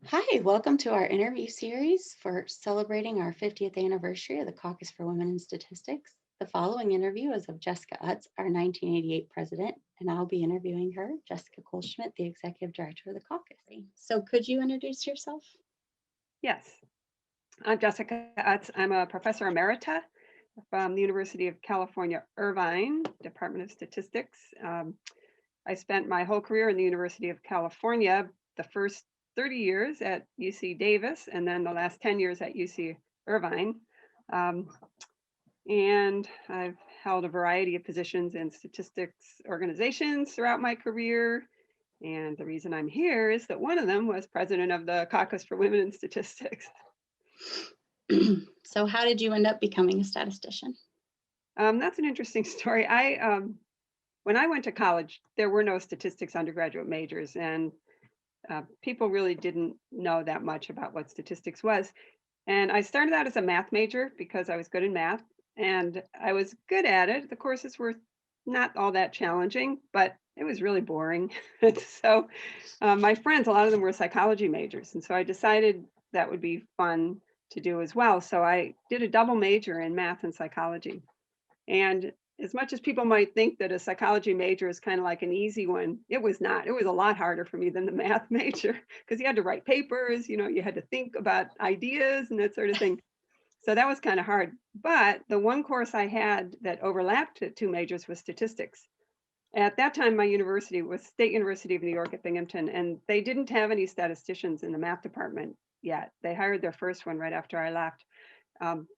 Hi, welcome to our interview series for celebrating our 50th anniversary of the Caucus for Women in Statistics. The following interview is of Jessica Utts, our 1988 president, and I'll be interviewing her, Jessica Kohlschmidt, the executive director of the Caucus. So could you introduce yourself? Yes, I'm Jessica Utts. I'm a professor emerita from the University of California, Irvine, Department of Statistics. I spent my whole career in the University of California, the first 30 years at UC Davis, and then the last 10 years at UC Irvine. Um, and I've held a variety of positions in statistics organizations throughout my career. And the reason I'm here is that one of them was president of the Caucus for Women in Statistics. So how did you end up becoming a statistician? That's an interesting story. When I went to college, there were no statistics undergraduate majors, and people really didn't know that much about what statistics was. And I started out as a math major because I was good in math, and I was good at it. The courses were not all that challenging, but it was really boring. So my friends, a lot of them were psychology majors, and so I decided that would be fun to do as well. So I did a double major in math and psychology. And as much as people might think that a psychology major is kind of like an easy one, it was not. It was a lot harder for me than the math major because you had to write papers, you had to think about ideas and that sort of thing. So that was kind of hard. But the one course I had that overlapped two majors was statistics. At that time, my university was State University of New York at Binghamton, and they didn't have any statisticians in the math department yet. They hired their first one right after I left.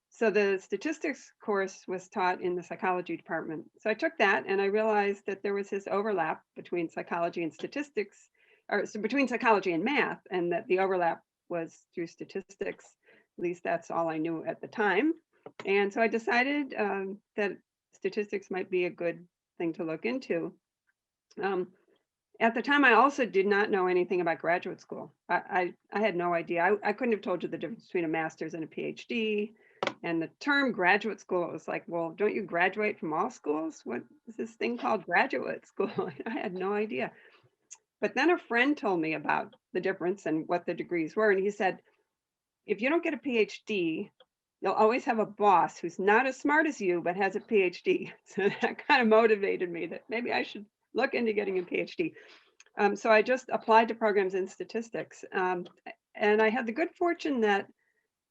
So the statistics course was taught in the psychology department. So I took that and I realized that there was this overlap between psychology and statistics, or so between psychology and math, and that the overlap was through statistics. At least that's all I knew at the time. And so I decided that statistics might be a good thing to look into. Um, at the time, I also did not know anything about graduate school. I had no idea. I couldn't have told you the difference between a master's and a PhD. And the term graduate school, it was like, well, don't you graduate from all schools? What is this thing called graduate school? I had no idea. But then a friend told me about the difference and what the degrees were. And he said, if you don't get a PhD, you'll always have a boss who's not as smart as you, but has a PhD. So that kind of motivated me that maybe I should look into getting a PhD. So I just applied to programs in statistics. And I had the good fortune that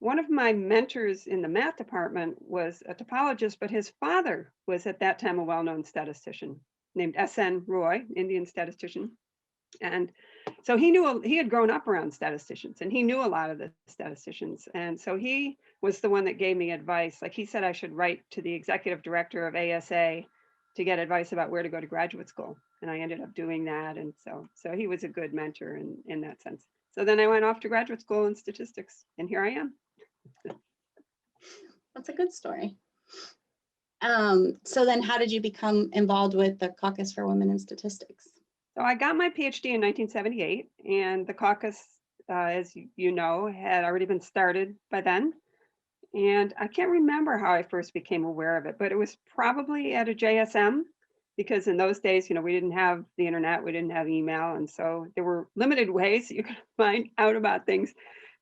one of my mentors in the math department was a topologist, but his father was at that time a well-known statistician named S.N. Roy, Indian statistician. And so he had grown up around statisticians and he knew a lot of the statisticians. And so he was the one that gave me advice. Like he said, I should write to the executive director of ASA to get advice about where to go to graduate school. And I ended up doing that. And so he was a good mentor in that sense. So then I went off to graduate school in statistics and here I am. That's a good story. So then how did you become involved with the Caucus for Women in Statistics? So I got my PhD in 1978, and the caucus, as you know, had already been started by then. And I can't remember how I first became aware of it, but it was probably at a JSM because in those days, we didn't have the internet, we didn't have email. And so there were limited ways you could find out about things.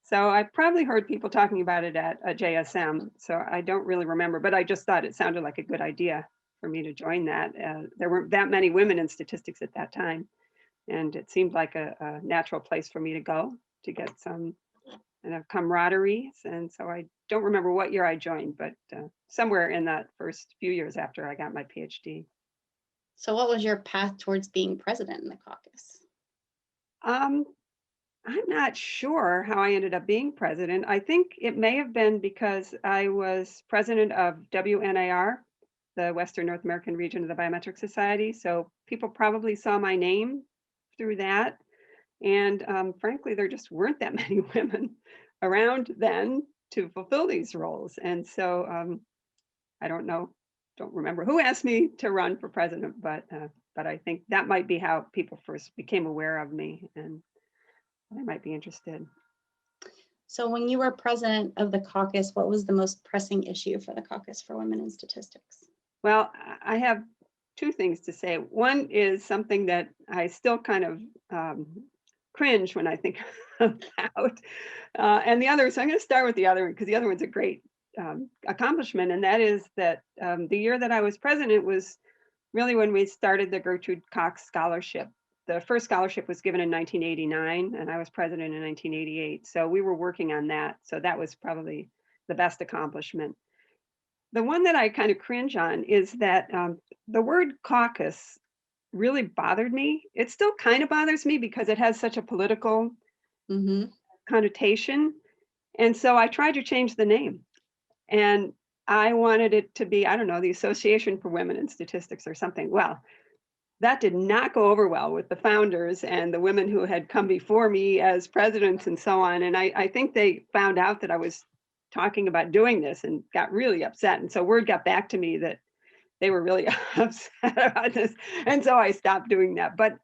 So I probably heard people talking about it at a JSM. So I don't really remember, but I just thought it sounded like a good idea for me to join that. There weren't that many women in statistics at that time. And it seemed like a natural place for me to go to get some camaraderie. And so I don't remember what year I joined, but somewhere in that first few years after I got my PhD. So what was your path towards being president in the caucus? I'm not sure how I ended up being president. I think it may have been because I was president of WNAR, the Western North American region of the Biometric Society. So people probably saw my name through that. And frankly, there just weren't that many women around then to fulfill these roles. And so I don't remember who asked me to run for president, but I think that might be how people first became aware of me and they might be interested. So when you were president of the caucus, what was the most pressing issue for the Caucus for Women in Statistics? Well, I have two things to say. One is something that I still kind of cringe when I think about. And the other, so I'm going to start with the other one because the other one's a great accomplishment, and that is that the year that I was president was really when we started the Gertrude Cox Scholarship. The first scholarship was given in 1989, and I was president in 1988. So we were working on that. So that was probably the best accomplishment. The one that I kind of cringe on is that the word caucus really bothered me. It still kind of bothers me because it has such a political Hmm. connotation. And so I tried to change the name. And I wanted it to be, I don't know, the Association for Women in Statistics or something. Well, that did not go over well with the founders and the women who had come before me as presidents and so on. And I think they found out that I was talking about doing this and got really upset. And so word got back to me that they were really upset about this. And so I stopped doing that. But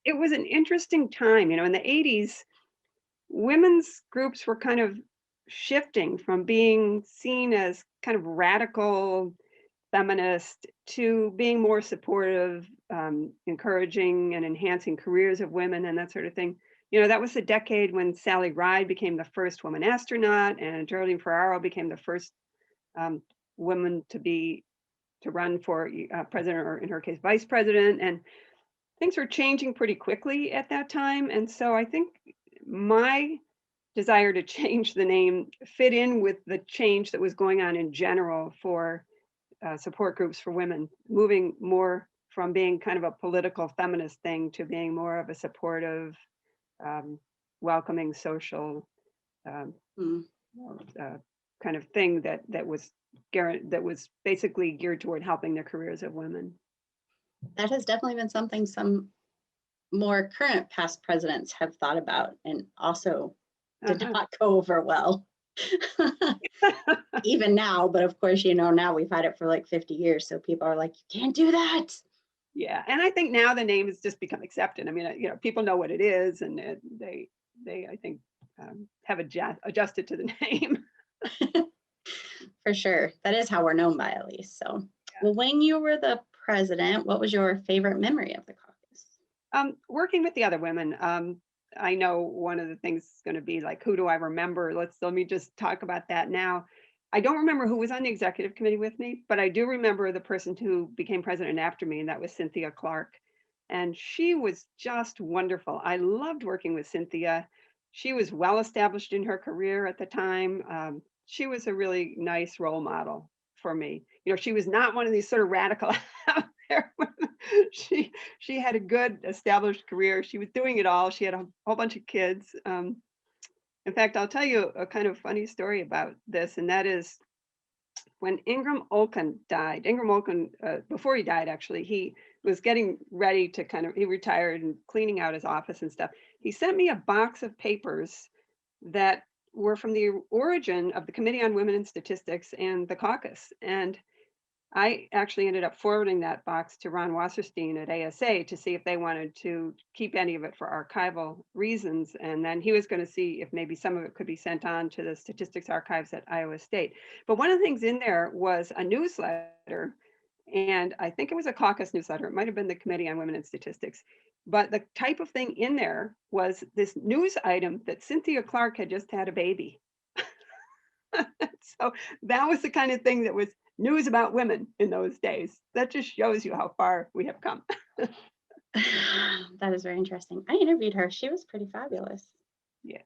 it was an interesting time, in the 80s, women's groups were kind of shifting from being seen as kind of radical feminist to being more supportive, encouraging and enhancing careers of women and that sort of thing. That was the decade when Sally Ride became the first woman astronaut and Geraldine Ferraro became the first um, woman to run for president, or in her case, vice president. And things were changing pretty quickly at that time. And so I think my desire to change the name fit in with the change that was going on in general for support groups for women, moving more from being kind of a political feminist thing to being more of a supportive, um, welcoming social um, uh, kind of thing that was basically geared toward helping the careers of women. That has definitely been something some more current past presidents have thought about and also did Uh-huh. not go over well. Even now, but of course, now we've had it for like 50 years. So people are like, you can't do that. Yeah, and I think now the name has just become accepted. I mean, people know what it is, and they I think have adjusted to the name. For sure. That is how we're known by, at least. So, well, when you were the president, what was your favorite memory of the caucus? Working with the other women, I know one of the things is going to be like, who do I remember? Let me just talk about that now. I don't remember who was on the executive committee with me, but I do remember the person who became president after me, and that was Cynthia Clark. And she was just wonderful. I loved working with Cynthia. She was well established in her career at the time. She was a really nice role model for me. She was not one of these sort of radical out there. She had a good established career. She was doing it all. She had a whole bunch of kids. In fact, I'll tell you a kind of funny story about this, and that is when Ingram Olkin died. Ingram Olkin, before he died, actually, he was getting ready to he retired and cleaning out his office and stuff. He sent me a box of papers that were from the origin of the Committee on Women in Statistics and the caucus. And I actually ended up forwarding that box to Ron Wasserstein at ASA to see if they wanted to keep any of it for archival reasons. And then he was going to see if maybe some of it could be sent on to the statistics archives at Iowa State. But one of the things in there was a newsletter, and I think it was a caucus newsletter. It might have been the Committee on Women in Statistics. But the type of thing in there was this news item that Cynthia Clark had just had a baby. So that was the kind of thing that was news about women in those days. That just shows you how far we have come. That is very interesting. I interviewed her. She was pretty fabulous. Yeah.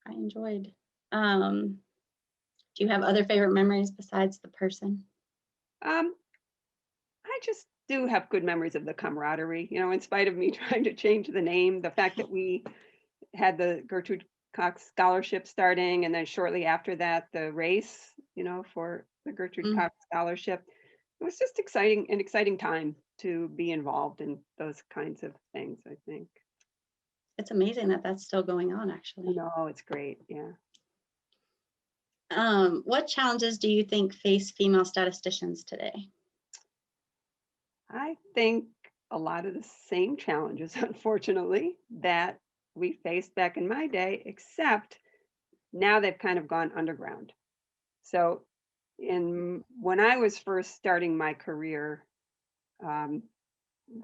I enjoyed. Do you have other favorite memories besides the person? I just do have good memories of the camaraderie, in spite of me trying to change the name, the fact that we had the Gertrude Cox Scholarship starting, and then shortly after that, the race, for the Gertrude Mm, Cox Scholarship. It was just an exciting time to be involved in those kinds of things, I think. it's amazing that that's still going on, actually. No, it's great. Yeah. What challenges do you think face female statisticians today? I think a lot of the same challenges, unfortunately, that we faced back in my day, except now they've kind of gone underground. So, when I was first starting my career, um,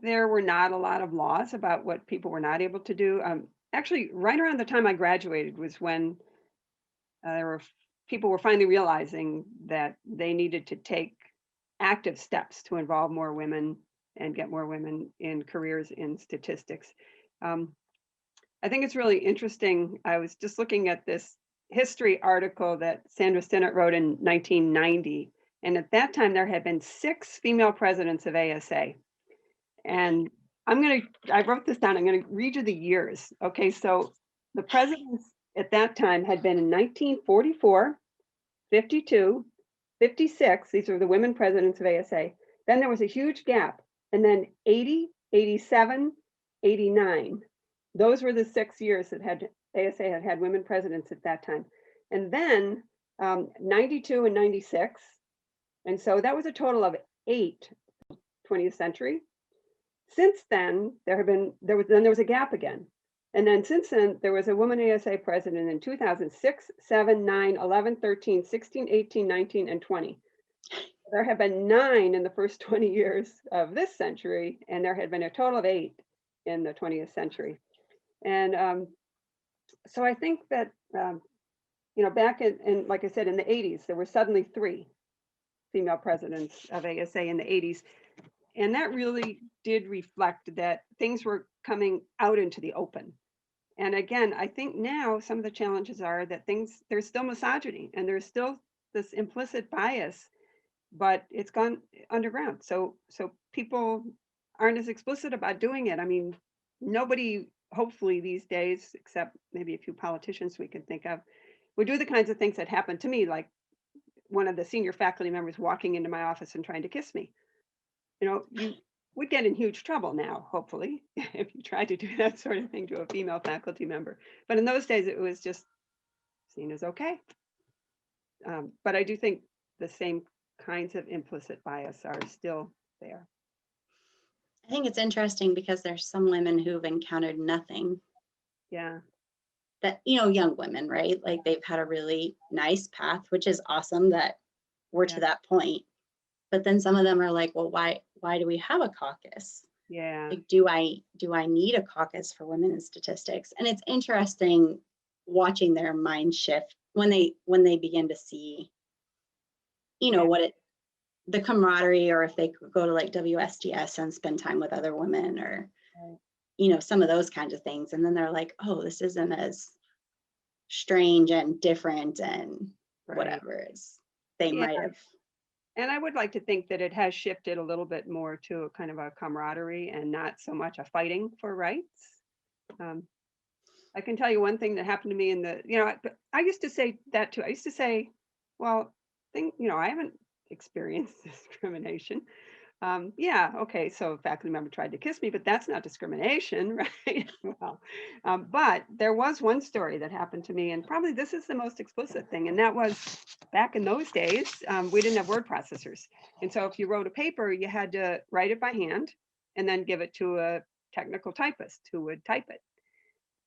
there were not a lot of laws about what people were not able to do. actually right around the time I graduated was when there were people were finally realizing that they needed to take active steps to involve more women and get more women in careers in statistics. Um, I think it's really interesting. I was just looking at this history article that Sandra Stinnett wrote in 1990. And at that time, there had been 6 female presidents of ASA. And I wrote this down. I'm going to read you the years. Okay. So the presidents at that time had been in 1944, 52, 56. These were the women presidents of ASA. Then there was a huge gap. And then 80, 87, 89. Those were the 6 years that ASA had women presidents at that time. And then 92 and 96. And so that was a total of 8 20th century. Since then, there was a gap again. And then since then, there was a woman ASA president in 2006, 7, 9, 11, 13, 16, 18, 19, and 20. There have been 9 in the first 20 years of this century, and there had been a total of 8 in the 20th century. And so I think that, back in, like I said, in the 80s, there were suddenly 3 female presidents of ASA in the 80s. And that really did reflect that things were coming out into the open. And again, I think now some of the challenges are that there's still misogyny and there's still this implicit bias, but it's gone underground. So people aren't as explicit about doing it. I mean, nobody, hopefully these days, except maybe a few politicians we can think of, would do the kinds of things that happened to me, like one of the senior faculty members walking into my office and trying to kiss me. You would get in huge trouble now, hopefully, if you tried to do that sort of thing to a female faculty member. But in those days, it was just seen as okay. But I do think the same kinds of implicit bias are still there. I think it's interesting because there's some women who've encountered nothing. Yeah. That, young women, right? Like they've had a really nice path, which is awesome that we're to that point. But then some of them are like, well, why do we have a caucus? Yeah. Like, do I need a caucus for women in statistics? And it's interesting watching their mind shift when they begin to see, what the camaraderie, or if they could go to like WSDS and spend time with other women, or, some of those kinds of things. And then they're like, oh, this isn't as strange and different and whatever as they might have. And I would like to think that it has shifted a little bit more to a kind of a camaraderie and not so much a fighting for rights. I can tell you one thing that happened to me I used to say that too. I used to say, well, I haven't experienced discrimination. Yeah, okay, so a faculty member tried to kiss me, but that's not discrimination, right? Well, but there was one story that happened to me, and probably this is the most explicit thing, and that was back in those days, we didn't have word processors. And so if you wrote a paper, you had to write it by hand and then give it to a technical typist who would type it.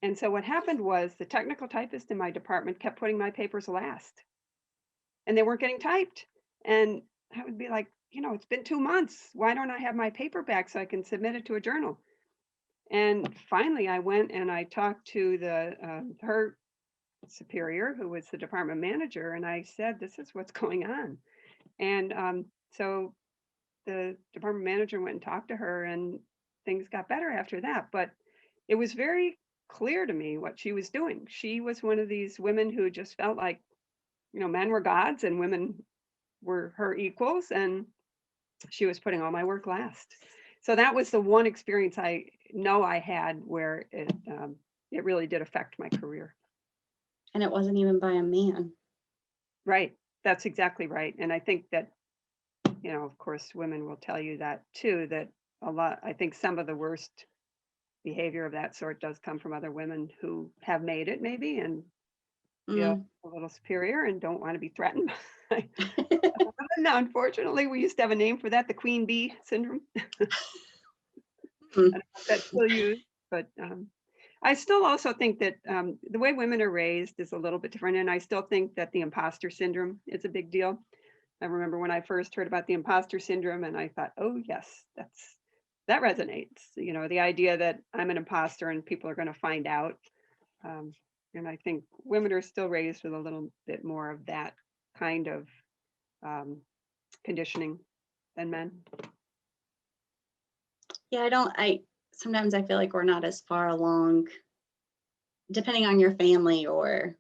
And so what happened was the technical typist in my department kept putting my papers last, and they weren't getting typed. And I would be like, it's been 2 months. Why don't I have my paper back so I can submit it to a journal? And finally, I went and I talked to her superior, who was the department manager, and I said, "This is what's going on." And so the department manager went and talked to her, and things got better after that. But it was very clear to me what she was doing. She was one of these women who just felt like, men were gods and women were her equals, and she was putting all my work last. So that was the one experience I know I had where it really did affect my career. And it wasn't even by a man. Right. That's exactly right. And I think that, of course, women will tell you that too, that I think some of the worst behavior of that sort does come from other women who have made it maybe and feel a little superior and don't want to be threatened. Now, unfortunately, we used to have a name for that, the queen bee syndrome. That's still used, but I still also think that the way women are raised is a little bit different, and I still think that the imposter syndrome is a big deal. I remember when I first heard about the imposter syndrome, and I thought, oh yes, that resonates. The idea that I'm an imposter and people are going to find out. And I think women are still raised with a little bit more of that kind of conditioning than men. Yeah, sometimes I feel like we're not as far along, depending on your family or,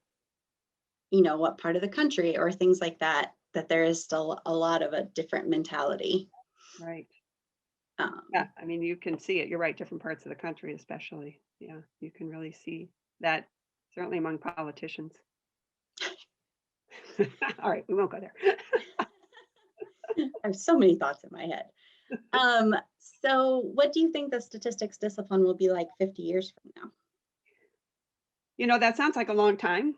what part of the country or things like that, that there is still a lot of a different mentality. Right. Um, Yeah, I mean, you can see it. You're right, different parts of the country, especially. Yeah, you can really see that, certainly among politicians. All right, we won't go there. I have so many thoughts in my head. So what do you think the statistics discipline will be like 50 years from now? That sounds like a long time.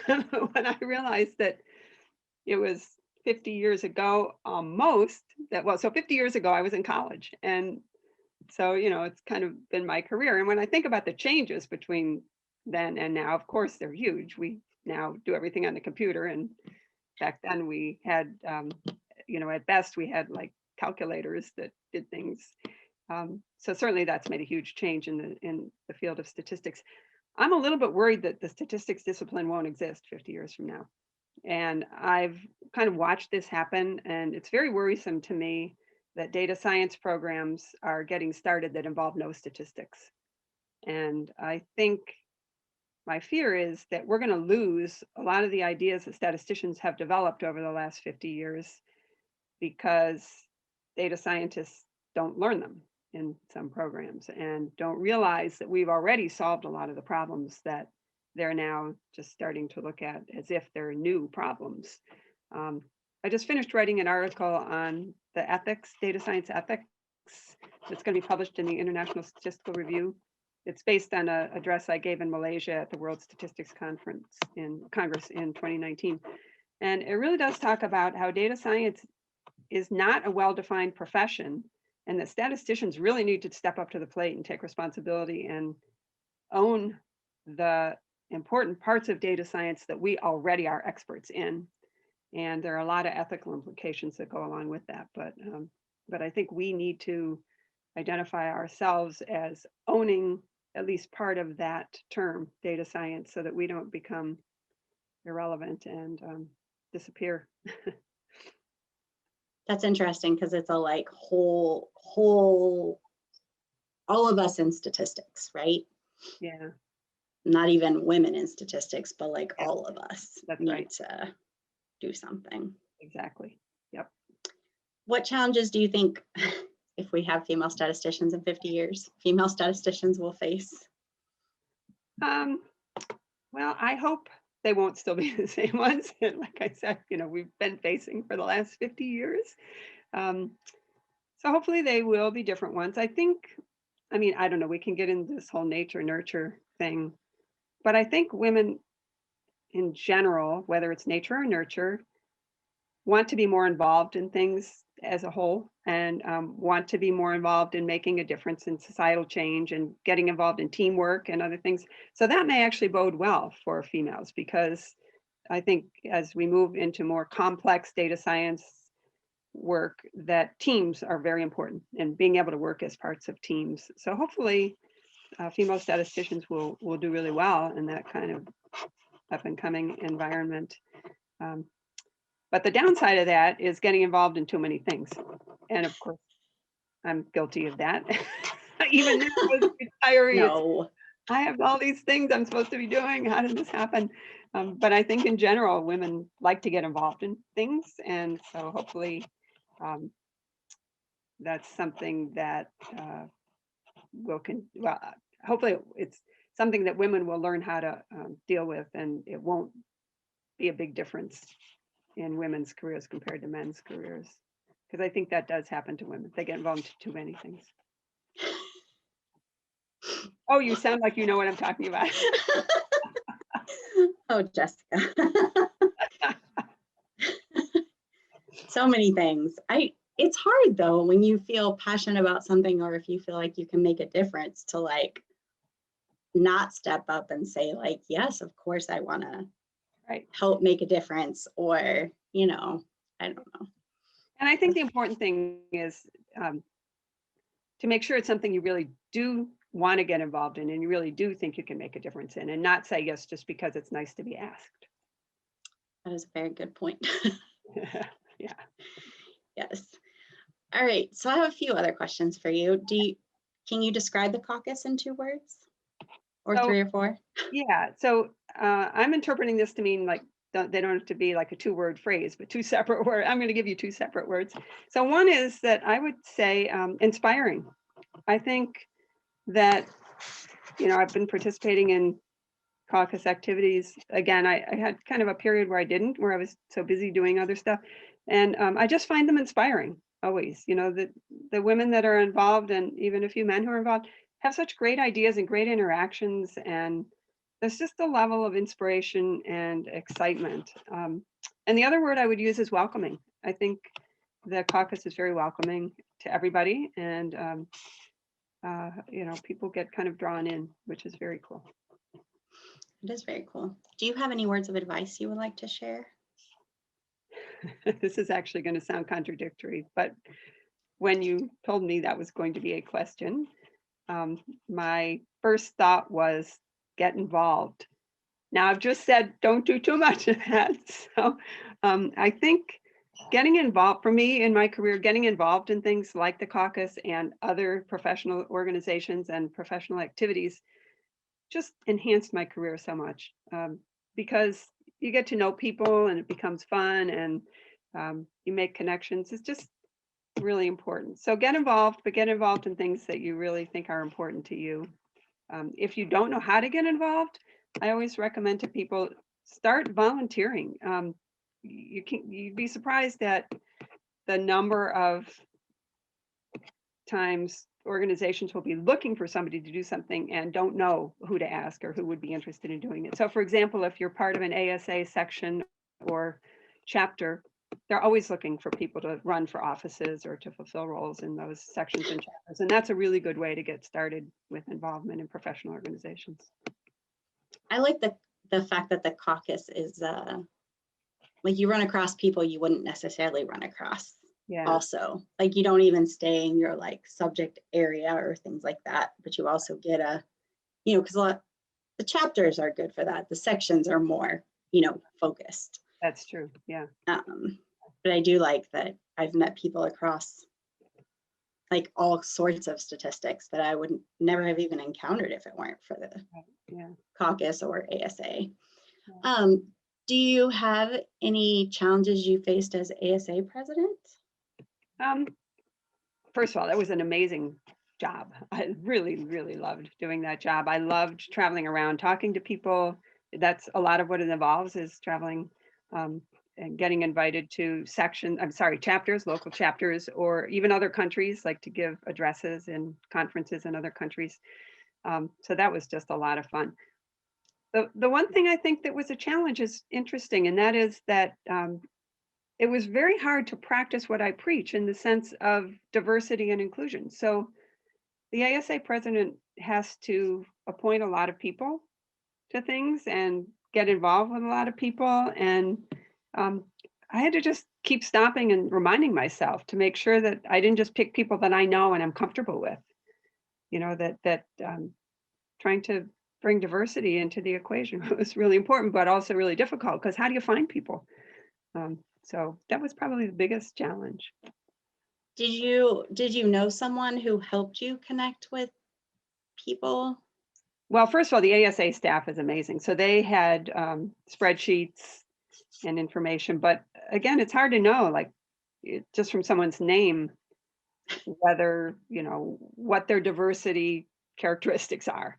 When I realized that it was 50 years ago almost, so 50 years ago I was in college. And so, it's kind of been my career. And when I think about the changes between then and now, of course, they're huge. We now do everything on the computer. And back then we had, at best we had like calculators that did things. So certainly that's made a huge change in the field of statistics. I'm a little bit worried that the statistics discipline won't exist 50 years from now. And I've kind of watched this happen, and it's very worrisome to me that data science programs are getting started that involve no statistics. And I think my fear is that we're going to lose a lot of the ideas that statisticians have developed over the last 50 years because data scientists don't learn them in some programs and don't realize that we've already solved a lot of the problems that they're now just starting to look at as if they're new problems. I just finished writing an article on the ethics, data science ethics. It's going to be published in the International Statistical Review. It's based on an address I gave in Malaysia at the World Statistics Congress in 2019. And it really does talk about how data science is not a well-defined profession, and that statisticians really need to step up to the plate and take responsibility and own the important parts of data science that we already are experts in. And there are a lot of ethical implications that go along with that. But I think we need to identify ourselves as owning at least part of that term, data science, so that we don't become irrelevant and disappear. That's interesting because it's a like whole, all of us in statistics, right? Yeah. Not even women in statistics, but like Yeah, all of us that's need right. to do something. Exactly. Yep. What challenges do you think, if we have female statisticians in 50 years, female statisticians will face? Well, I hope they won't still be the same ones. Like I said, we've been facing for the last 50 years. So hopefully they will be different ones. I don't know, we can get into this whole nature nurture thing, but I think women in general, whether it's nature or nurture, want to be more involved in things as a whole, and want to be more involved in making a difference in societal change and getting involved in teamwork and other things. So that may actually bode well for females, because I think as we move into more complex data science work, that teams are very important, and being able to work as parts of teams. So hopefully female statisticians will do really well in that kind of up and coming environment. But the downside of that is getting involved in too many things. And of course, I'm guilty of that. Even now as retiree, No. I have all these things I'm supposed to be doing. How did this happen? But I think in general, women like to get involved in things. And so hopefully that's something that hopefully it's something that women will learn how to deal with, and it won't be a big difference in women's careers compared to men's careers, because I think that does happen to women. They get involved in too many things. Oh, you sound like you know what I'm talking about. Oh, Jessica. So many things. It's hard though when you feel passionate about something, or if you feel like you can make a difference, to like not step up and say like, yes, of course I want to help make a difference, or I don't know. And I think the important thing is to make sure it's something you really do want to get involved in and you really do think you can make a difference in, and not say yes just because it's nice to be asked. That is a very good point. Yeah. Yes. All right. So I have a few other questions for you. Can you describe the caucus in 2 words or So 3 or 4? yeah, so I'm interpreting this to mean like they don't have to be like a 2-word phrase, but 2 separate words. I'm going to give you 2 separate words. So one is that I would say inspiring. I think that, I've been participating in caucus activities. Again, I had kind of a period where I was so busy doing other stuff. And I just find them inspiring always. The women that are involved, and even a few men who are involved, have such great ideas and great interactions. And there's just a level of inspiration and excitement. And the other word I would use is welcoming. I think the caucus is very welcoming to everybody. And, people get kind of drawn in, which is very cool. It is very cool. Do you have any words of advice you would like to share? This is actually going to sound contradictory, but when you told me that was going to be a question, my first thought was get involved. Now I've just said don't do too much of that. So I think getting involved, for me in my career, getting involved in things like the caucus and other professional organizations and professional activities just enhanced my career so much, because you get to know people and it becomes fun, and you make connections. It's just really important. So get involved, but get involved in things that you really think are important to you. If you don't know how to get involved, I always recommend to people start volunteering. You'd be surprised at the number of times organizations will be looking for somebody to do something and don't know who to ask or who would be interested in doing it. So for example, if you're part of an ASA section or chapter, they're always looking for people to run for offices or to fulfill roles in those sections and chapters. And that's a really good way to get started with involvement in professional organizations. I like the fact that the caucus is like you run across people you wouldn't necessarily run across. Yeah. Also, like you don't even stay in your like subject area or things like that, but you also get because the chapters are good for that. The sections are more, focused. That's true. Yeah. But I do like that I've met people across like all sorts of statistics that I would never have even encountered if it weren't for the caucus or ASA. Yeah. Do you have any challenges you faced as ASA president? First of all, that was an amazing job. I really, really loved doing that job. I loved traveling around, talking to people. That's a lot of what it involves, is traveling and getting invited to chapters, local chapters, or even other countries, like to give addresses in conferences in other countries. So that was just a lot of fun. The one thing I think that was a challenge is interesting, and that is that it was very hard to practice what I preach in the sense of diversity and inclusion. So the ASA president has to appoint a lot of people to things and get involved with a lot of people. And I had to just keep stopping and reminding myself to make sure that I didn't just pick people that I know and I'm comfortable with, that trying to bring diversity into the equation was really important, but also really difficult, because how do you find people? So that was probably the biggest challenge. Did you know someone who helped you connect with people? Well, first of all, the ASA staff is amazing. So they had spreadsheets and information, but again, it's hard to know, like just from someone's name, whether, what their diversity characteristics are.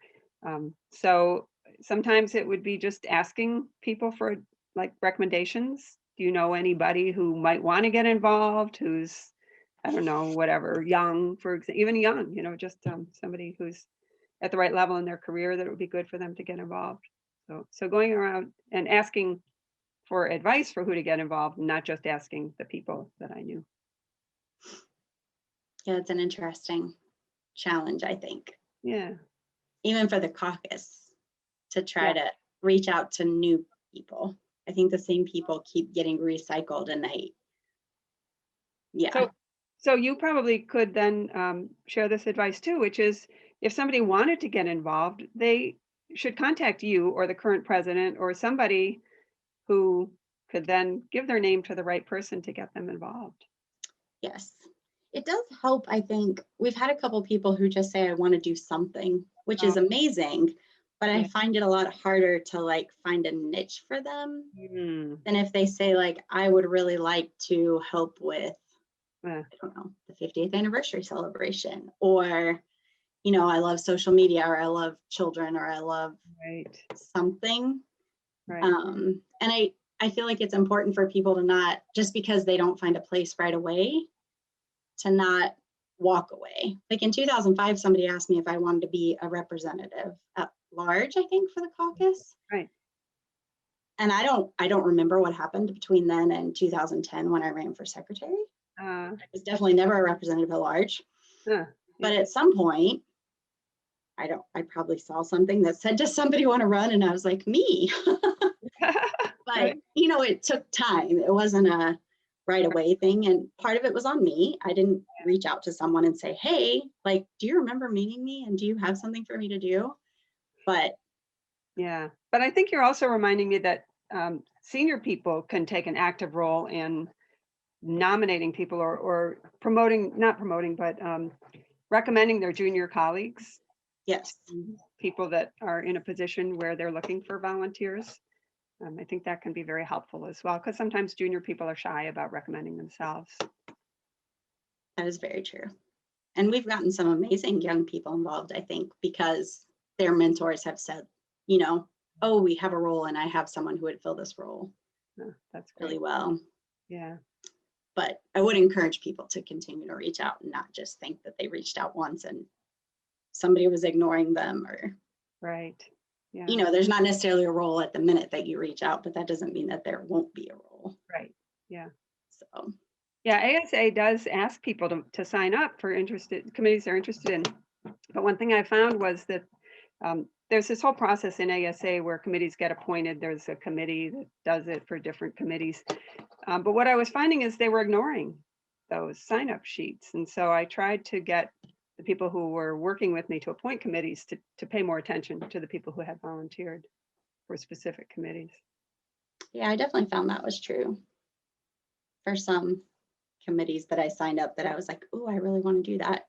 So sometimes it would be just asking people for like recommendations. Do you know anybody who might want to get involved, who's, I don't know, whatever, young, for example, even young, just somebody who's at the right level in their career that it would be good for them to get involved. So going around and asking for advice for who to get involved, not just asking the people that I knew. Yeah, it's an interesting challenge, I think. Yeah. Even for the caucus, to try to reach out to new people. I think the same people keep getting recycled, and So you probably could then share this advice too, which is, if somebody wanted to get involved, they should contact you or the current president or somebody who could then give their name to the right person to get them involved. Yes. It does help, I think. We've had a couple people who just say, I want to do something, which is amazing, but I Yeah. find it a lot harder to like find a niche for them Mm, than if they say like, I would really like to help with, uh, I don't know, the 50th anniversary celebration, or, you know, I love social media, or I love children, or I love right, something. right. And I feel like it's important for people to not, just because they don't find a place right away, to not walk away. Like in 2005, somebody asked me if I wanted to be a representative at large, I think, for the caucus. Right. And I don't remember what happened between then and 2010 when I ran for secretary. Uh, I was definitely never a representative at large. uh, But at some point, I probably saw something that said, does somebody want to run? And I was like, me. But, right. you know, it took time. It wasn't a right away thing. And part of it was on me. I didn't reach out to someone and say, hey, like, do you remember meeting me? And do you have something for me to do? But Yeah. But I think you're also reminding me that senior people can take an active role in nominating people or promoting, not promoting, but recommending their junior colleagues, yes, people that are in a position where they're looking for volunteers. I think that can be very helpful as well, because sometimes junior people are shy about recommending themselves. that is very true. And we've gotten some amazing young people involved, I think, because their mentors have said, you know, oh, we have a role and I have someone who would fill this role That's really great. well. Yeah. But I would encourage people to continue to reach out and not just think that they reached out once and somebody was ignoring them, or, Right. Yeah. you know, there's not necessarily a role at the minute that you reach out, but that doesn't mean that there won't be a role. Right. Yeah. So, Yeah. ASA does ask people to sign up for committees they're interested in. But one thing I found was that there's this whole process in ASA where committees get appointed. There's a committee that does it for different committees. But what I was finding is they were ignoring those sign up sheets. And so I tried to get the people who were working with me to appoint committees to pay more attention to the people who had volunteered for specific committees. yeah, I definitely found that was true for some committees that I signed up that I was like, oh, I really want to do that.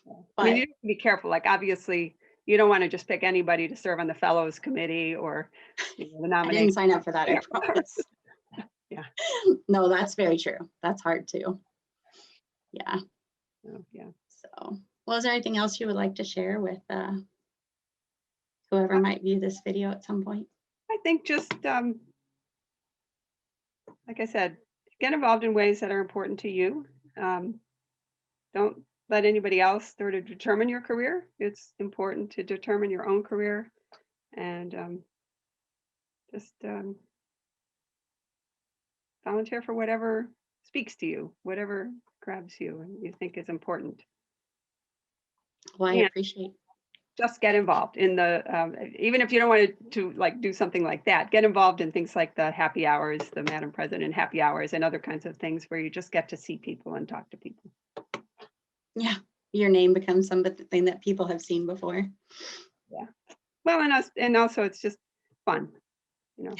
I mean, But you have to be careful. Like, obviously, you don't want to just pick anybody to serve on the fellows committee or the I nomination. didn't sign up for that, I promise. Yeah. No, that's very true. That's hard too. Yeah. Oh, yeah. So, well, is there anything else you would like to share with whoever might view this video at some point? I think just, like I said, get involved in ways that are important to you. Don't let anybody else sort of determine your career. It's important to determine your own career, and just volunteer for whatever speaks to you, whatever grabs you and you think is important. Well, I And appreciate. just get involved in the, even if you don't want to like do something like that, get involved in things like the happy hours, the Madam President happy hours, and other kinds of things where you just get to see people and talk to people. Yeah, your name becomes something that people have seen before. Yeah. Well, and also it's just fun, you know.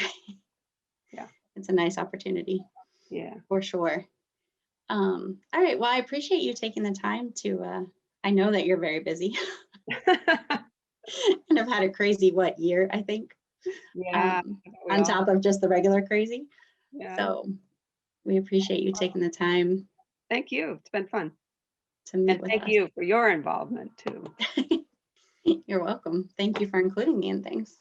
Yeah. It's a nice opportunity Yeah. for sure. All right. Well, I appreciate you taking the time to. I know that you're very busy and have had a crazy year, I think, Yeah. We on all, top of just the regular crazy. yeah. So we appreciate you taking the time Thank you. It's been fun. to meet And with thank us. you for your involvement too. You're welcome. Thank you for including me in things.